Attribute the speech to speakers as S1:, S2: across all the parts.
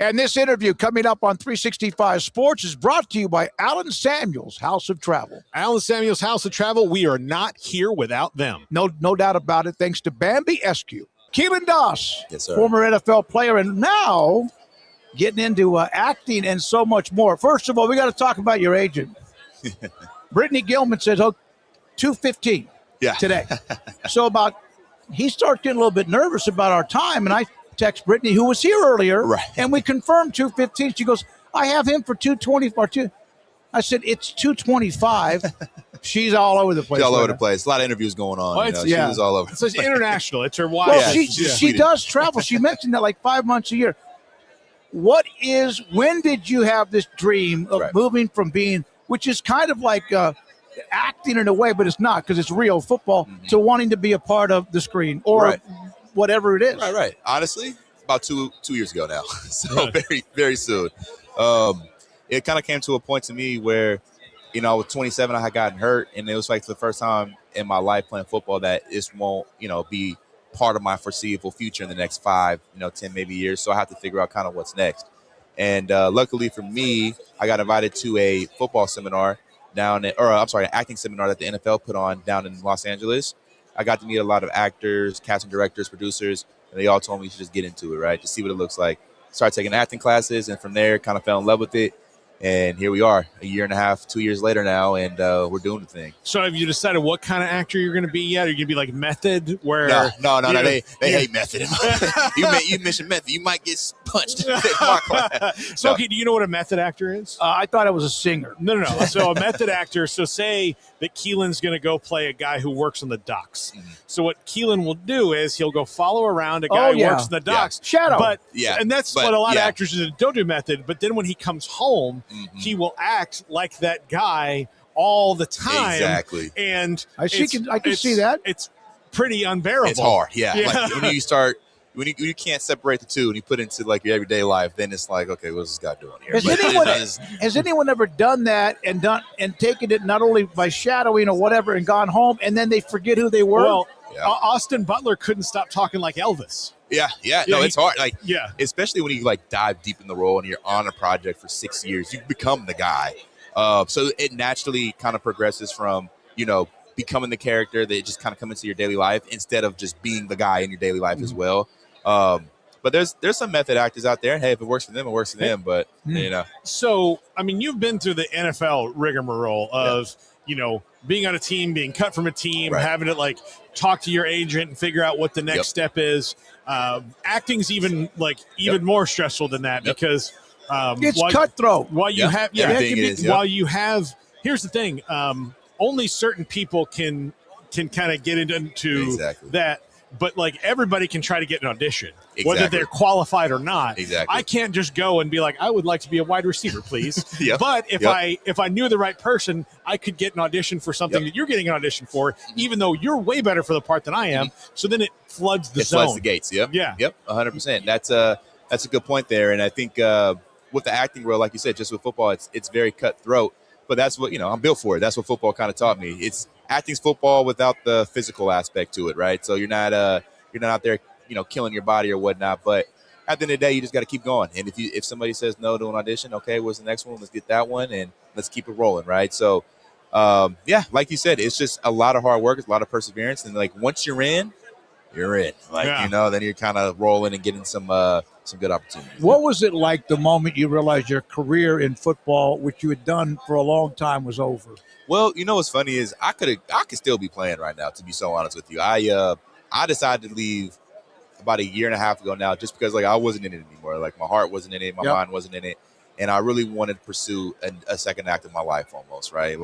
S1: And this interview coming up on 365 Sports is brought to you by Alan Samuels, House of Travel.
S2: Alan Samuels, House of Travel. We are not here without them.
S1: No doubt about it, thanks to Bambi Eskew. Keelan Doss,
S3: yes, sir.
S1: Former NFL player, and now getting into acting and so much more. First of all, we got to talk about your agent. Brittany Gilman says, 2:15 today. So he starts getting a little bit nervous about our time, and I text Brittany, who was here earlier, and we confirmed 2:15. She goes, I have him for 2:20. I said, it's 2:25. She's all over the place.
S3: She's all over the place. A lot of interviews going on.
S2: Well,
S3: she was all over.
S2: So it's international. It's her wife.
S1: Well, she does travel. She mentioned that like 5 months a year. When did you have this dream of moving from being, which is kind of like acting in a way, but it's not because it's real football, to wanting to be a part of the screen or whatever it is.
S3: Right. Honestly, about two years ago now. So very, very soon. It kind of came to a point to me where, I was 27, I had gotten hurt, and it was like the first time in my life playing football that this won't, be part of my foreseeable future in the next 5, 10 maybe years. So I have to figure out kind of what's next. And luckily for me, I got invited to a football seminar an acting seminar that the NFL put on down in Los Angeles. I got to meet a lot of actors, casting directors, producers, and they all told me to just get into it, right? To see what it looks like. Started taking acting classes, and from there kind of fell in love with it. And here we are, a year and a half, 2 years later now, and we're doing the thing.
S2: So have you decided what kind of actor you're going to be yet? Are you going to be like Method? Where
S3: No. They hate Method. You mentioned Method. You might get punched.
S2: So, okay, do you know what a method actor is?
S1: I thought it was a singer.
S2: No. So a method actor, so say that Keelan's going to go play a guy who works on the docks. Mm-hmm. So what Keelan will do is he'll go follow around a guy who works on the docks.
S1: Shadow.
S2: And that's what a lot of actors do, don't do method. But then when he comes home, he will act like that guy all the time.
S3: Exactly.
S2: And
S1: I can see that.
S2: It's pretty unbearable.
S3: It's hard, Like when you start, when you can't separate the two and you put it into like your everyday life, then it's like, okay, what's this guy doing here?
S1: Has anyone ever done that and taken it not only by shadowing or whatever and gone home and then they forget who they were?
S2: Well, Austin Butler couldn't stop talking like Elvis.
S3: Yeah. No, it's hard. Especially when you like dive deep in the role and you're on a project for 6 years, you become the guy. So it naturally kind of progresses from, becoming the character that just kind of come into your daily life instead of just being the guy in your daily life as well. But there's some method actors out there. Hey, if it works for them, it works for them. But,
S2: So, I mean, you've been through the NFL rigmarole of, being on a team, being cut from a team, having to talk to your agent and figure out what the next step is. Acting's even more stressful than that because
S1: it's cutthroat.
S2: Here's the thing. Only certain people can kind of get into that, but everybody can try to get an audition, whether they're qualified or not. I can't just go and be like, I would like to be a wide receiver, please. But if I knew the right person, I could get an audition for something that you're getting an audition for, even though you're way better for the part than I am. So then it floods the zone.
S3: Floods the gates. Yep. 100%. That's a good point there. And I think with the acting world, like you said, just with football, it's very cutthroat. But that's what, I'm built for it. That's what football kind of taught me. Acting's football without the physical aspect to it, right? So you're not out there, killing your body or whatnot. But at the end of the day, you just got to keep going. And if somebody says no to an audition, okay, what's the next one? Let's get that one and let's keep it rolling, right? So, like you said, it's just a lot of hard work. It's a lot of perseverance. And once you're in, then you're kind of rolling and getting some good opportunities.
S1: What was it like the moment you realized your career in football, which you had done for a long time, was over?
S3: Well, what's funny is I could still be playing right now, to be so honest with you. I decided to leave about a year and a half ago now just because I wasn't in it anymore. My heart wasn't in it, my mind wasn't in it, and I really wanted to pursue a second act of my life almost, right?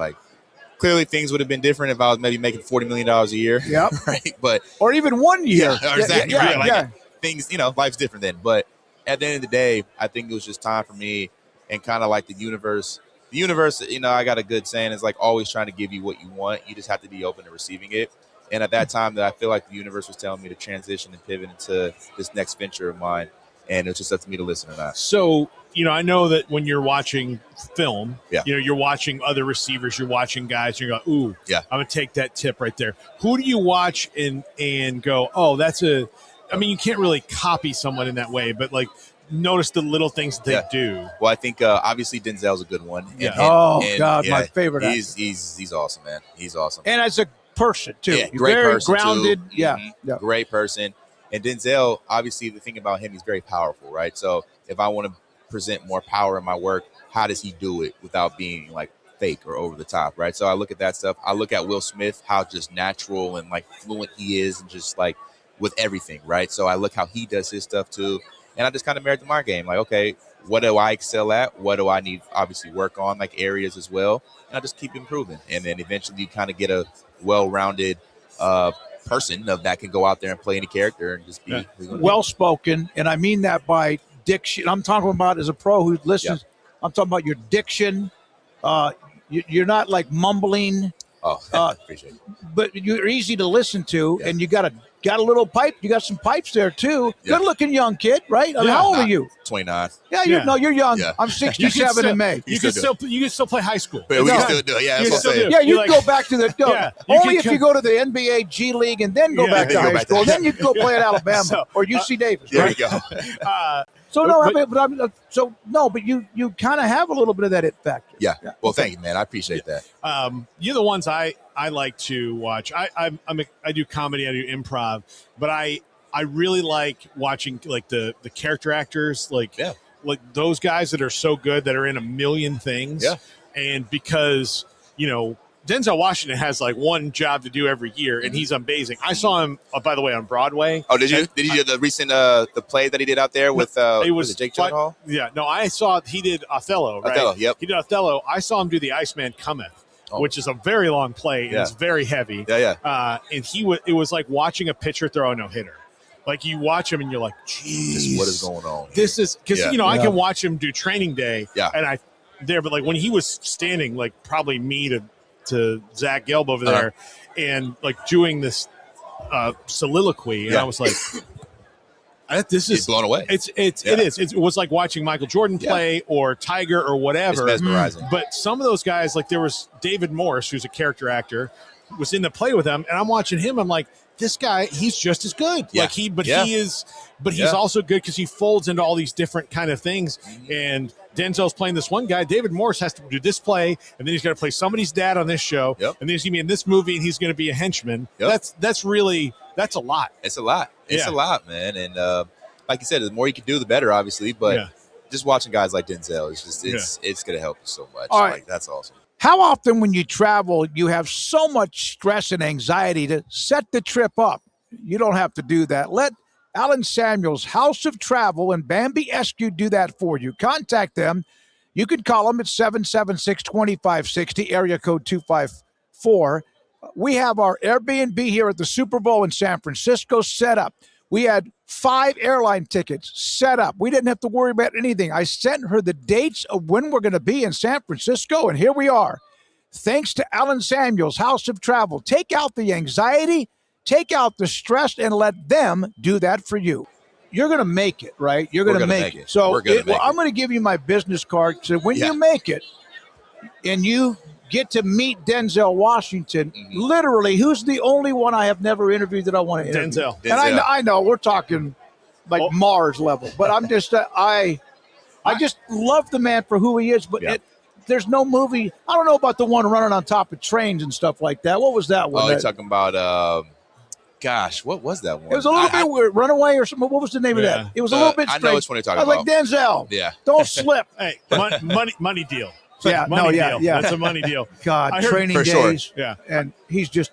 S3: Clearly things would have been different if I was maybe making $40 million a year.
S1: Yep.
S3: Right. But
S1: or even 1 year.
S3: Yeah, exactly. Right. Things, life's different then. But at the end of the day, I think it was just time for me and kind of the universe. The universe, I got a good saying, is always trying to give you what you want. You just have to be open to receiving it. And at that time that I feel like the universe was telling me to transition and pivot into this next venture of mine. And it was just up to me to listen or not.
S2: So, I know that when you're watching film, you're watching other receivers, you're watching guys, you're going, ooh, I'm going to take that tip right there. Who do you watch and go, oh, you can't really copy someone in that way, but notice the little things that they do.
S3: Well, I think obviously Denzel's a good one.
S2: Yeah.
S1: God, my favorite.
S3: He's awesome, man. He's awesome.
S1: And as a person too,
S3: yeah, great
S1: very
S3: person,
S1: grounded.
S3: too.
S1: Yeah,
S3: yeah, great person. And Denzel, obviously, the thing about him, he's very powerful, right? So if I want to present more power in my work, how does he do it without being like fake or over the top, right? So I look at that stuff. I look at Will Smith, how just natural and like fluent he is, and just like with everything, right? So I look how he does his stuff too, and I just kind of married to my game. Like, okay, what do I excel at? What do I need obviously work on, like areas as well, and I just keep improving, and then eventually you kind of get a well-rounded person that can go out there and play any character and just be
S1: well-spoken, and I mean that by diction. I'm talking about as a pro who listens. I'm talking about your diction. You're not like mumbling.
S3: Appreciate it.
S1: But you're easy to listen to, and you got a little pipe. You got some pipes there too. Good-looking young kid, right? I mean, how old are you?
S3: 29.
S1: Yeah, you're young. Yeah. I'm 67 in May.
S2: You can still play high school.
S3: But we can still do it. Yeah, that's what I'm saying.
S1: Yeah, you can go back to the only if you go to the NBA G League and then go back to high school. Then you can go play at Alabama or UC Davis.
S3: There
S1: right?
S3: you
S1: go. But you kind of have a little bit of that it factor.
S3: Yeah. Well, thank you, man. I appreciate that.
S2: You're the ones I like to watch. I do comedy, I do improv, but I really like watching like the character actors, like those guys that are so good that are in a million things. Yeah. And because Denzel Washington has like one job to do every year, and he's amazing. I saw him, by the way, on Broadway.
S3: Oh, did you? Did you do the recent the play that he did out there with Jake Gyllenhaal?
S2: Yeah, no, I saw he did Othello. Right?
S3: Othello, yep.
S2: He did Othello. I saw him do The Iceman Cometh, which is a very long play and it's very heavy.
S3: Yeah.
S2: And it was like watching a pitcher throw a no-hitter. Like you watch him and you're like, geez,
S3: what is going on?
S2: This is because I can watch him do Training Day. Yeah. And but like when he was standing, like probably me to Zach Gelb over there, and like doing this soliloquy, and I was like, "This is
S3: blown away."
S2: It is. It was like watching Michael Jordan play or Tiger or whatever.
S3: It's mesmerizing.
S2: But some of those guys, like there was David Morse, who's a character actor, was in the play with them, and I'm watching him. I'm like, this guy, he's just as good.
S3: Yeah.
S2: Like he's also good because he folds into all these different kind of things. And Denzel's playing this one guy. David Morse has to do this play, and then he's got to play somebody's dad on this show. Yep. And then he's going to be in this movie, and he's going to be a henchman. Yep. That's a lot.
S3: It's a lot. It's a lot, man. And like you said, the more you can do, the better, obviously. But just watching guys like Denzel, it's going to help you so much.
S1: All right.
S3: Like, that's awesome.
S1: How often when you travel, you have so much stress and anxiety to set the trip up? You don't have to do that. Let Alan Samuels, House of Travel, and Bambi Eskew do that for you. Contact them. You can call them at 776-2560, area code 254. We have our Airbnb here at the Super Bowl in San Francisco set up. We had 5 airline tickets set up. We didn't have to worry about anything. I sent her the dates of when we're going to be in San Francisco, and here we are. Thanks to Alan Samuels, House of Travel. Take out the anxiety, take out the stress, and let them do that for you. You're going to make it, right? You're going to make it. So I'm going to give you my business card. So when you make it and you get to meet Denzel Washington, literally, who's the only one I have never interviewed that I want to interview?
S2: Denzel.
S1: And I know we're talking like Mars level, but I'm just I just love the man for who he is. But there's no movie. I don't know about the one running on top of trains and stuff like that. What was that one?
S3: Oh, you're talking about gosh, what was that one?
S1: It was a little bit weird. Runaway or something. What was the name of that? It was a little bit strange.
S3: I know which one you're talking
S1: about. I was like, Denzel.
S3: Yeah.
S1: Don't slip.
S2: Hey, money deal.
S1: Yeah,
S2: deal. That's a money deal.
S1: God, Training Days.
S3: Sure.
S2: Yeah.
S1: And he's just,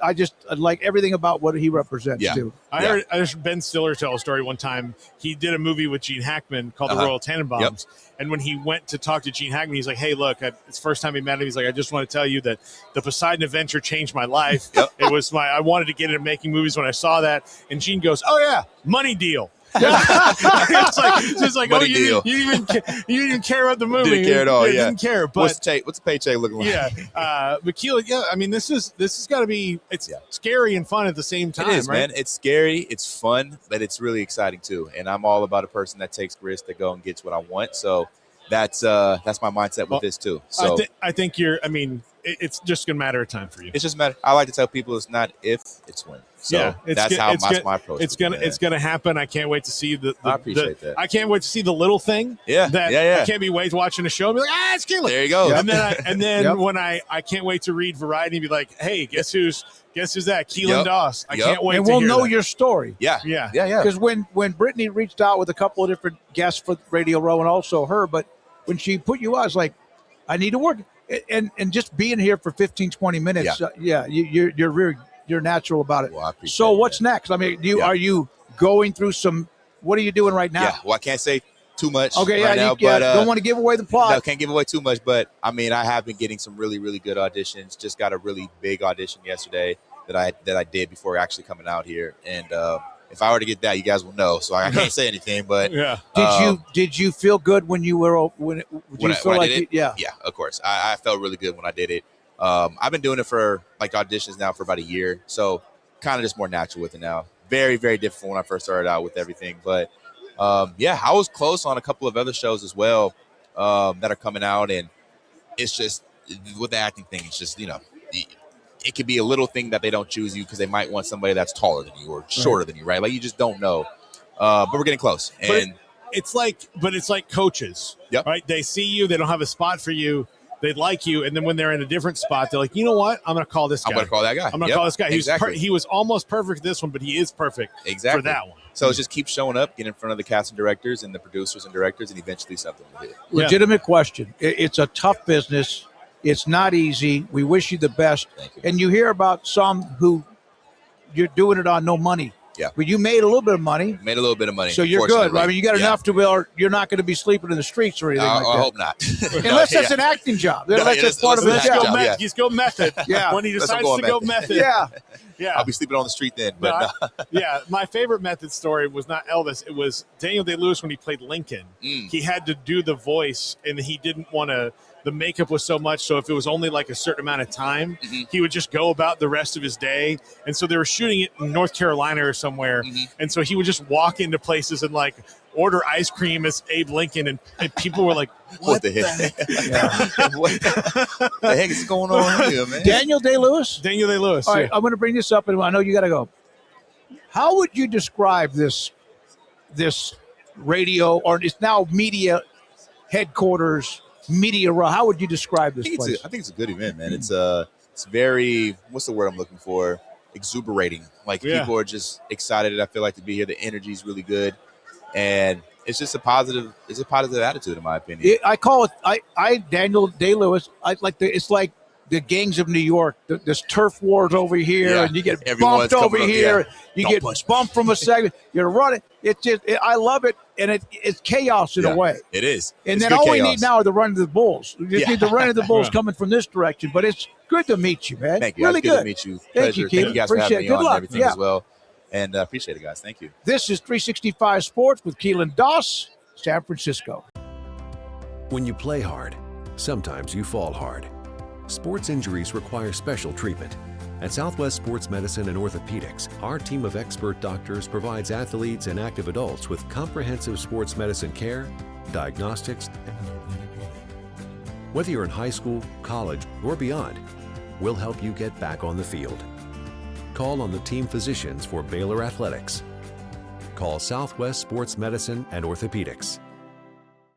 S1: I like everything about what he represents, too.
S2: I heard Ben Stiller tell a story one time. He did a movie with Gene Hackman called The Royal Tenenbaums. Yep. And when he went to talk to Gene Hackman, he's like, hey, look, it's the first time he met him. He's like, I just want to tell you that the Poseidon Adventure changed my life. It was I wanted to get into making movies when I saw that. And Gene goes, oh, yeah, money deal. it's like
S3: money deal.
S2: You didn't even care about the movie.
S3: Didn't care at all.
S2: Didn't care. But
S3: what's the paycheck looking like?
S2: But Keelan, I mean, this has got to be scary and fun at the same time.
S3: It is,
S2: right?
S3: man. It's scary. It's fun, but it's really exciting too. And I'm all about a person that takes risks to go and gets what I want. So that's my mindset with this too. So
S2: I think you're. I mean, it's just going to matter of time for you.
S3: It's just matter. I like to tell people it's not if, it's when. So that's how my approach.
S2: It's gonna happen. I can't wait to see
S3: I appreciate that.
S2: I can't wait to see the little thing.
S3: Yeah.
S2: I can't be wait watching a show and be like, it's Keelan.
S3: There you go.
S2: Yep. And then when I can't wait to read Variety and be like, hey, guess who's that? Keelan Doss. I can't wait.
S1: And
S2: we'll
S1: know
S2: that.
S1: your story.
S3: Yeah.
S1: Because when Brittany reached out with a couple of different guests for Radio Row and also her, but when she put you out, I was like, I need to work. And just being here for 15, 20 minutes, you're natural about it.
S3: Well,
S1: so what's next? I mean, are you going through some? What are you doing right now?
S3: Yeah. Well, I can't say too much.
S1: Okay.
S3: Right now,
S1: but don't want to give away the plot.
S3: No, can't give away too much. But I mean, I have been getting some really, really good auditions. Just got a really big audition yesterday that I did before actually coming out here. And if I were to get that, you guys will know. So I can't say anything. But
S1: did you feel good when you were when I did it? Yeah,
S3: of course. I felt really good when I did it. I've been doing it for like auditions now for about a year, so kind of just more natural with it now. Very, very different when I first started out with everything. But I was close on a couple of other shows as well that are coming out, and it's just with the acting thing. It's just it could be a little thing that they don't choose you because they might want somebody that's taller than you or shorter than you, right? Like you just don't know. But we're getting close, and
S2: it's like coaches, right? They see you, they don't have a spot for you. They like you, and then when they're in a different spot, they're like, you know what? I'm going to call this guy.
S3: I'm going to call that guy.
S2: I'm going to call this guy. He was almost perfect for this one, but he is perfect for that one.
S3: So it's just keep showing up, get in front of the casting directors and the producers and directors, and eventually something will hit.
S1: Legitimate question. It's a tough business. It's not easy. We wish you the best.
S3: Thank you.
S1: And you hear about some who you're doing it on no money.
S3: Yeah.
S1: But you made a little bit of money.
S3: Made a little bit of money.
S1: So you're good. I mean, you got enough to where you're not going to be sleeping in the streets or anything like that.
S3: I hope not.
S1: Unless that's an acting job. Unless that's part of his job.
S2: He's go method. When he decides to go method.
S1: Yeah.
S3: I'll be sleeping on the street then. But
S2: my favorite method story was not Elvis. It was Daniel Day-Lewis when he played Lincoln. He had to do the voice, and he didn't want to. The makeup was so much, so if it was only like a certain amount of time, he would just go about the rest of his day. And so they were shooting it in North Carolina or somewhere, and so he would just walk into places and like order ice cream as Abe Lincoln, and people were like, "What the heck?
S3: What the heck is going on here, man?"
S1: Daniel Day-Lewis.
S2: Daniel Day-Lewis.
S1: All right, I'm going to bring this up, and I know you got to go. How would you describe this radio, or it's now media headquarters? Media, how would you describe this place?
S3: I think it's a good event, man. It's very, what's the word I'm looking for? Exuberating. Like people are just excited, I feel like, to be here. The energy is really good, and it's just a positive attitude, in my opinion.
S1: I call it Daniel Day-Lewis. It's like the gangs of New York. There's turf wars over here, and you get bumped over here. You get bumped from a segment. You're running. I love it, and it's chaos in a way.
S3: It is.
S1: And then all we need now are the run of the bulls. We just need the run of the bulls coming from this direction. But it's good to meet you, man.
S3: Thank you.
S1: Really
S3: good to meet you.
S1: Thank you, Keelan.
S3: Thank you guys for having me
S1: Good
S3: on
S1: luck.
S3: and everything as well. And appreciate it, guys. Thank you.
S1: This is 365 Sports with Keelan Doss, San Francisco.
S4: When you play hard, sometimes you fall hard. Sports injuries require special treatment. At Southwest Sports Medicine and Orthopedics, our team of expert doctors provides athletes and active adults with comprehensive sports medicine care, diagnostics. Whether you're in high school, college, or beyond, we'll help you get back on the field. Call on the team physicians for Baylor Athletics. Call Southwest Sports Medicine and Orthopedics